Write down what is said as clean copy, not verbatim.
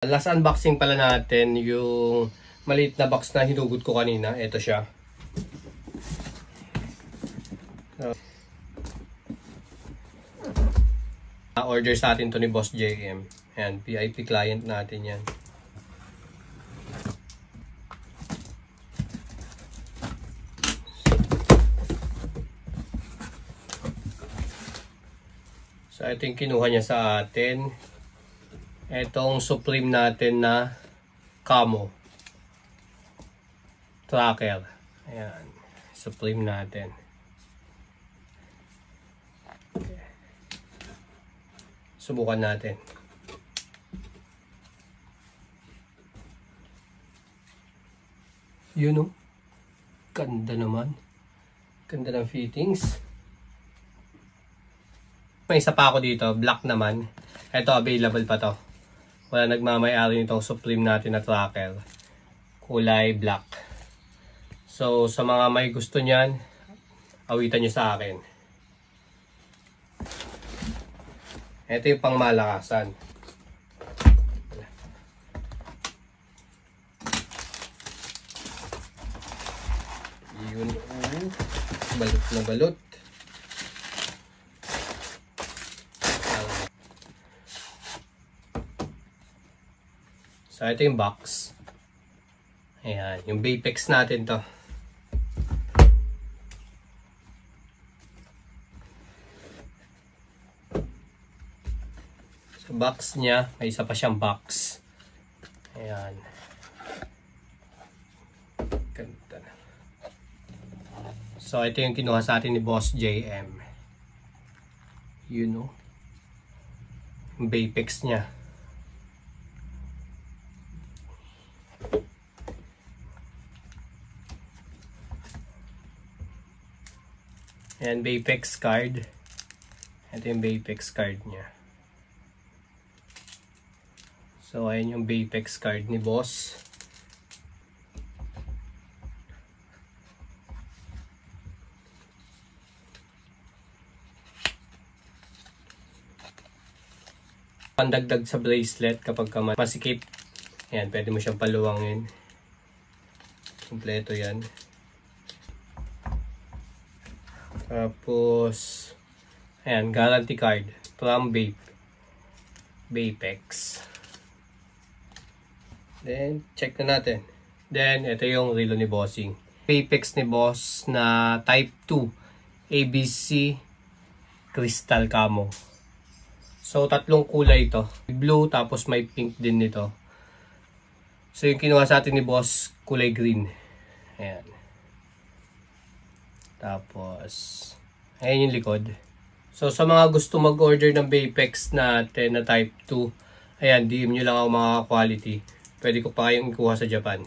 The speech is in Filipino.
Last unboxing pala natin yung maliit na box na hinugot ko kanina. Ito siya. Order sa atin to ni Boss JM. Ayan, VIP client natin yan. So ito yung kinuha niya sa atin. Itong Supreme natin na camo tracker. Ayan, Supreme natin. Okay. Subukan natin. Yun o. Ganda naman. Ganda ng fittings. May isa pa ako dito. Black naman. Ito available pa to. Wala nagmamayari nitong Supreme natin na tracker. Kulay black. So sa mga may gusto niyan, awitan nyo sa akin. Ito yung pangmalakasan. Yun. Balot na balot. So ito yung box. Ayan, yung Baypex natin to. Sa box niya, may isa pa siyang box. Ayan. Ganda na. So ito yung kinuha sa atin ni Boss JM. You know. Yung Baypex niya. Ayan, Baypex card. Ito yung Baypex card niya. So, ayan yung Baypex card ni Boss. Pandagdag sa bracelet kapag masikip. Ayan, pwede mo siyang paluwangin. Kompleto yan. Tapos, ayan, guarantee card from Baypex. Then, check na natin. Then, ito yung relo ni Bossing. Baypex ni Boss na Type 2 ABC Crystal Camo. So, tatlong kulay ito. Blue, tapos may pink din nito. So, yung kinuha sa atin ni Boss, kulay green. Ayan. Tapos, ayan yung likod. So, sa mga gusto mag-order ng Baypex natin na Type 2, ayan, DM nyo lang ako mga quality. Pwede ko pa kayong ikuha sa Japan.